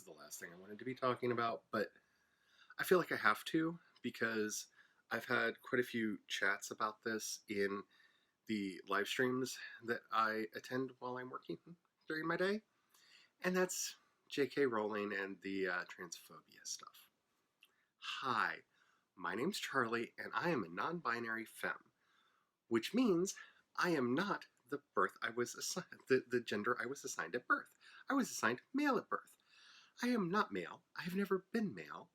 is the last thing I wanted to be talking about, but I feel like I have to because I've had quite a few chats about this in the live streams that I attend while I'm working during my day, and that's JK Rowling and the transphobia stuff. Hi, my name's Charlie, and I am a non-binary femme, which means I am not the birth I was assigned, the gender I was assigned at birth. I was assigned male at birth. I am not male. I have never been male.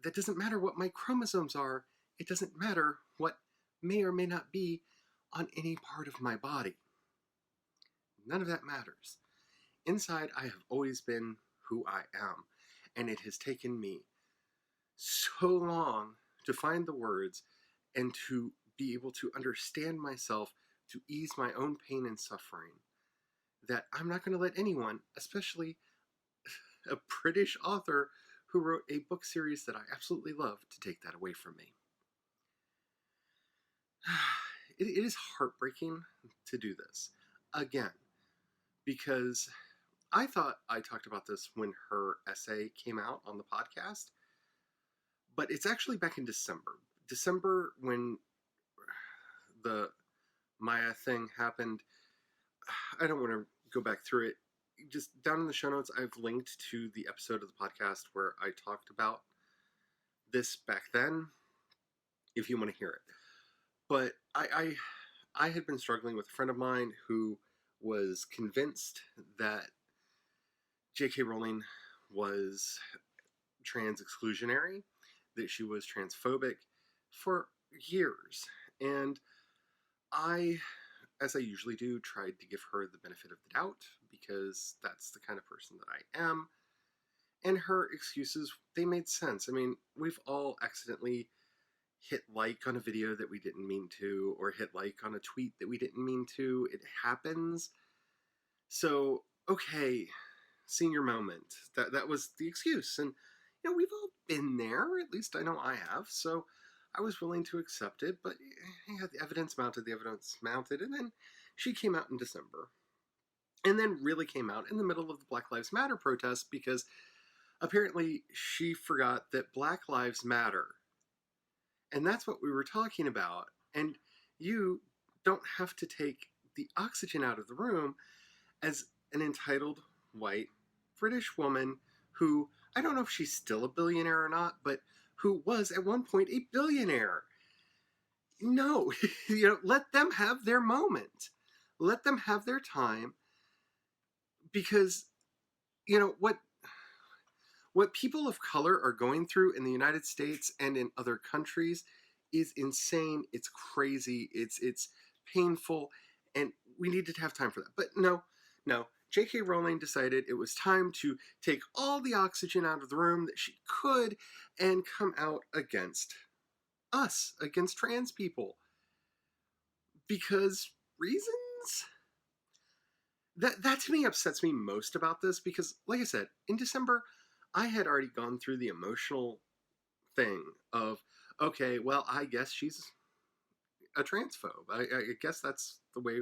That doesn't matter what my chromosomes are. It doesn't matter what may or may not be on any part of my body. None of that matters. Inside, I have always been who I am, and it has taken me so long to find the words and to be able to understand myself, to ease my own pain and suffering, that I'm not going to let anyone, especially a British author who wrote a book series that I absolutely love, to take that away from me. It is heartbreaking to do this again, because I thought I talked about this when her essay came out on the podcast, but it's actually back in December. December, when the Maya thing happened. I don't want to go back through it. Just down in the show notes, I've linked to the episode of the podcast where I talked about this back then, if you want to hear it. But I had been struggling with a friend of mine who was convinced that JK Rowling was trans exclusionary, that she was transphobic for years. And I, as I usually do, tried to give her the benefit of the doubt, because that's the kind of person that I am. And her excuses, they made sense. I mean, we've all accidentally hit like on a video that we didn't mean to, or hit like on a tweet that we didn't mean to. It happens. So, okay, senior moment. That was the excuse. And, we've all been there. At least I know I have. So I was willing to accept it, but the evidence mounted, and then she came out in December. And then really came out in the middle of the Black Lives Matter protests, because apparently she forgot that Black Lives Matter. And that's what we were talking about. And you don't have to take the oxygen out of the room as an entitled white British woman who, I don't know if she's still a billionaire or not, but who was at one point a billionaire. No, let them have their moment. Let them have their time, because, what people of color are going through in the United States and in other countries is insane. It's crazy. It's painful, and we needed to have time for that. But no. J.K. Rowling decided it was time to take all the oxygen out of the room that she could and come out against us, against trans people. Because reasons? That to me upsets me most about this, because, like I said, in December, I had already gone through the emotional thing of, okay, well, I guess she's a transphobe. I guess that's the way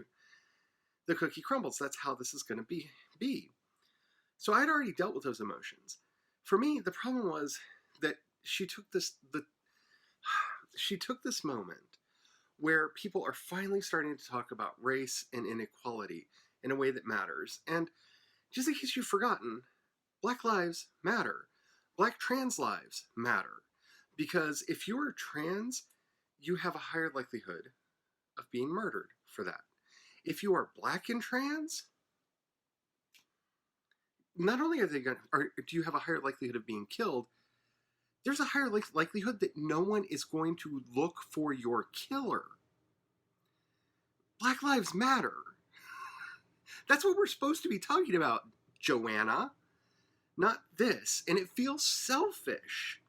the cookie crumbles. That's how this is going to be. So I'd already dealt with those emotions. For me, the problem was that she took this moment where people are finally starting to talk about race and inequality in a way that matters. And just in case you've forgotten, Black lives matter. Black trans lives matter. Because if you are trans, you have a higher likelihood of being murdered for that. If you are Black and trans, not only do you have a higher likelihood of being killed, there's a higher likelihood that no one is going to look for your killer. Black lives matter. That's what we're supposed to be talking about, Joanna. Not this. And it feels selfish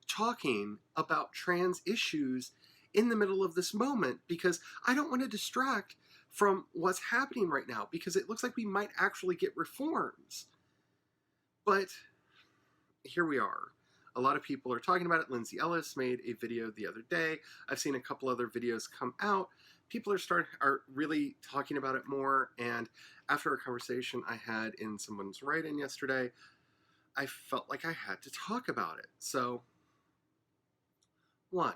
talking about trans issues in the middle of this moment, because I don't want to distract from what's happening right now, because it looks like we might actually get reforms. But here we are. A lot of people are talking about it. Lindsay Ellis made a video the other day. I've seen a couple other videos come out. People are really talking about it more. And after a conversation I had in someone's write-in yesterday, I felt like I had to talk about it. So, one,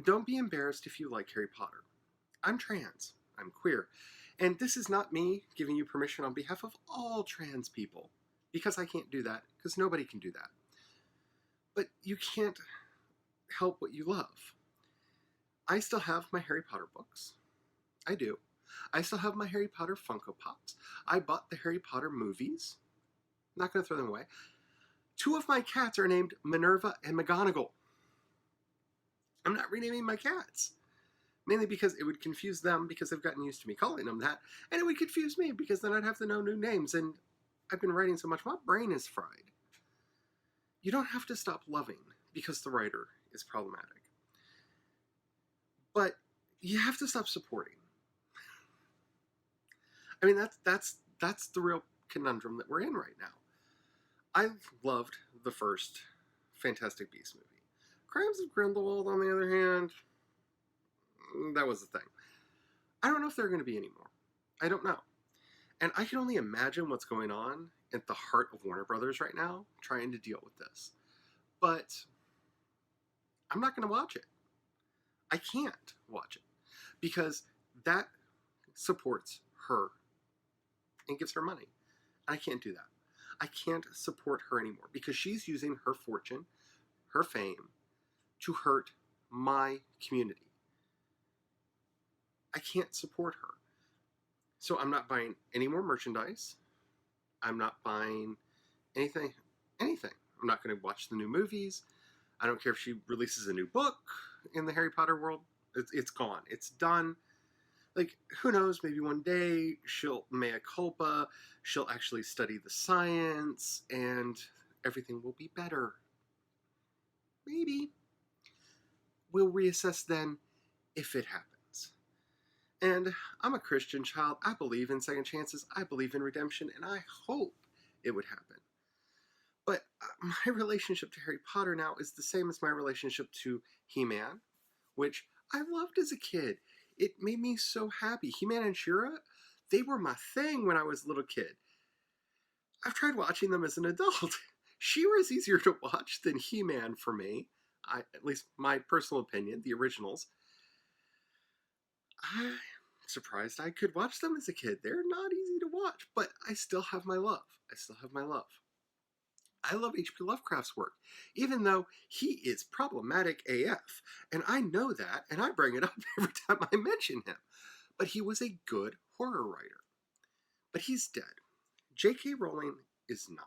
don't be embarrassed if you like Harry Potter. I'm trans. I'm queer. And this is not me giving you permission on behalf of all trans people, because I can't do that, because nobody can do that. But you can't help what you love. I still have my Harry Potter books. I do. I still have my Harry Potter Funko Pops. I bought the Harry Potter movies. Not going to throw them away. 2 of my cats are named Minerva and McGonagall. I'm not renaming my cats. Mainly because it would confuse them, because they've gotten used to me calling them that. And it would confuse me, because then I'd have to know new names. And I've been writing so much, my brain is fried. You don't have to stop loving because the writer is problematic. But you have to stop supporting. I mean, that's the real conundrum that we're in right now. I loved the first Fantastic Beasts movie. Crimes of Grindelwald, on the other hand, that was the thing. I don't know if there are going to be any more. I don't know. And I can only imagine what's going on at the heart of Warner Brothers right now, trying to deal with this. But I'm not going to watch it. I can't watch it, because that supports her and gives her money. I can't do that. I can't support her anymore, because she's using her fortune, her fame, to hurt my community. I can't support her. So I'm not buying any more merchandise. I'm not buying anything. I'm not going to watch the new movies. I don't care if she releases a new book in the Harry Potter world. It's gone. It's done. Like, who knows, maybe one day she'll mea culpa, she'll actually study the science, and everything will be better. Maybe. We'll reassess then, if it happens. And I'm a Christian child. I believe in second chances. I believe in redemption, and I hope it would happen. But my relationship to Harry Potter now is the same as my relationship to He-Man, which I loved as a kid. It made me so happy. He-Man and She-Ra, they were my thing when I was a little kid. I've tried watching them as an adult. She-Ra is easier to watch than He-Man for me. At least my personal opinion, the originals. I'm surprised I could watch them as a kid. They're not easy to watch, but I still have my love. I love H.P. Lovecraft's work, even though he is problematic AF. And I know that, and I bring it up every time I mention him. But he was a good horror writer. But he's dead. JK Rowling is not.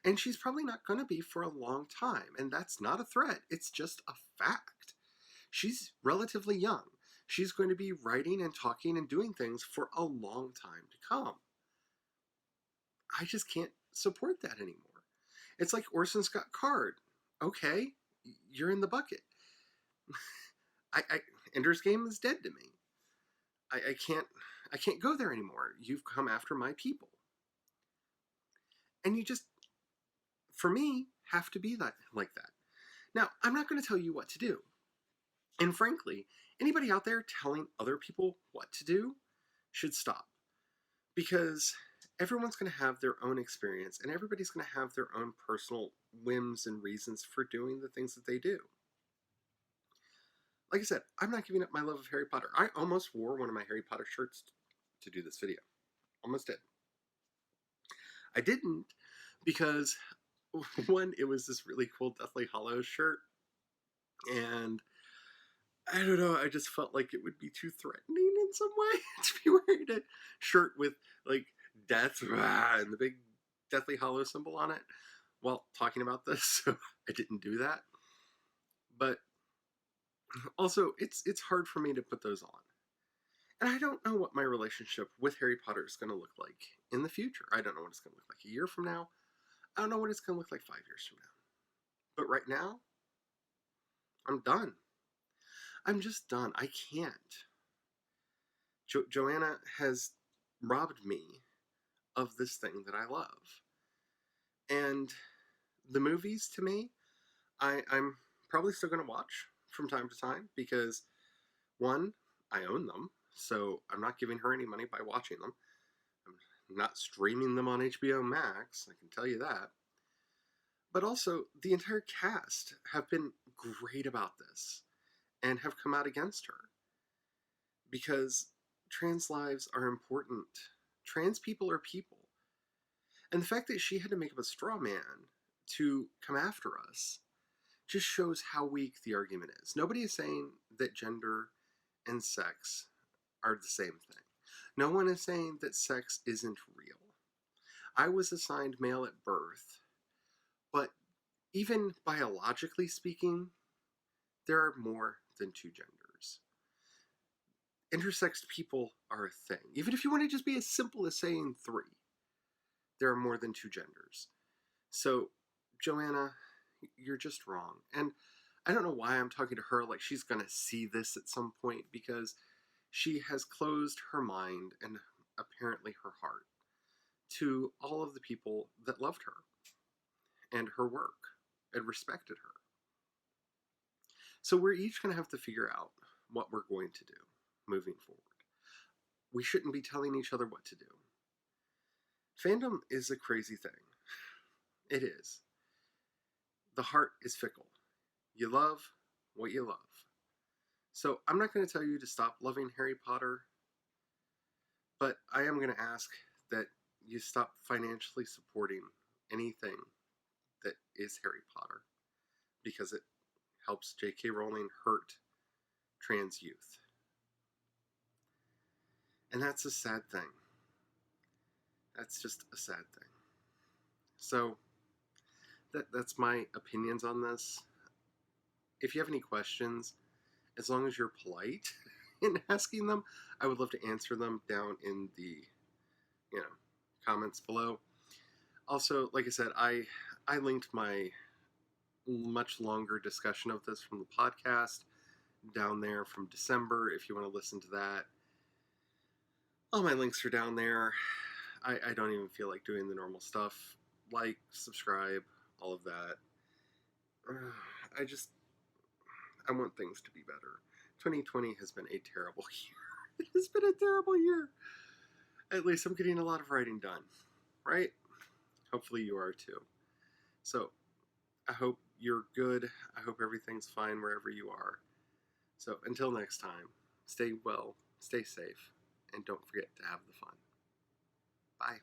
And she's probably not going to be for a long time. And that's not a threat. It's just a fact. She's relatively young. She's going to be writing and talking and doing things for a long time to come. I just can't support that anymore. It's like Orson Scott Card. Okay, you're in the bucket. Ender's Game is dead to me. I can't go there anymore. You've come after my people. And you just, for me, have to be like that. Now, I'm not going to tell you what to do. And frankly, anybody out there telling other people what to do should stop. Because everyone's going to have their own experience, and everybody's going to have their own personal whims and reasons for doing the things that they do. Like I said, I'm not giving up my love of Harry Potter. I almost wore one of my Harry Potter shirts to do this video. Almost did. I didn't because, one, it was this really cool Deathly Hallows shirt, and I don't know, I just felt like it would be too threatening in some way to be wearing a shirt with, like, death and the big Deathly Hallow symbol on it while talking about this, so I didn't do that. But also, it's hard for me to put those on. And I don't know what my relationship with Harry Potter is going to look like in the future. I don't know what it's going to look like a year from now. I don't know what it's going to look like 5 years from now. But right now, I'm done. I'm just done. I can't. Joanna has robbed me of this thing that I love. And the movies, to me, I'm probably still going to watch from time to time because, one, I own them, so I'm not giving her any money by watching them. I'm not streaming them on HBO Max, I can tell you that. But also, the entire cast have been great about this and have come out against her because trans lives are important. Trans people are people. And the fact that she had to make up a straw man to come after us just shows how weak the argument is. Nobody is saying that gender and sex are the same thing. No one is saying that sex isn't real. I was assigned male at birth, but even biologically speaking, there are more than two genders. Intersexed people are a thing. Even if you want to just be as simple as saying three, there are more than two genders. So, Joanna, you're just wrong. And I don't know why I'm talking to her like she's going to see this at some point, because she has closed her mind and apparently her heart to all of the people that loved her and her work and respected her. So we're each going to have to figure out what we're going to do moving forward. We shouldn't be telling each other what to do. Fandom is a crazy thing. It is. The heart is fickle. You love what you love. So I'm not going to tell you to stop loving Harry Potter, but I am going to ask that you stop financially supporting anything that is Harry Potter, because it helps JK Rowling hurt trans youth. And that's a sad thing. That's just a sad thing. So that's my opinions on this. If you have any questions, as long as you're polite in asking them, I would love to answer them down in the comments below. Also, like I said, I linked my much longer discussion of this from the podcast down there from December if you want to listen to that. All my links are down there. I don't even feel like doing the normal stuff. Like, subscribe, all of that. I want things to be better. 2020 has been a terrible year. It has been a terrible year. At least I'm getting a lot of writing done, right? Hopefully you are too. So, I hope you're good. I hope everything's fine wherever you are. So, until next time, stay well, stay safe, and don't forget to have the fun. Bye.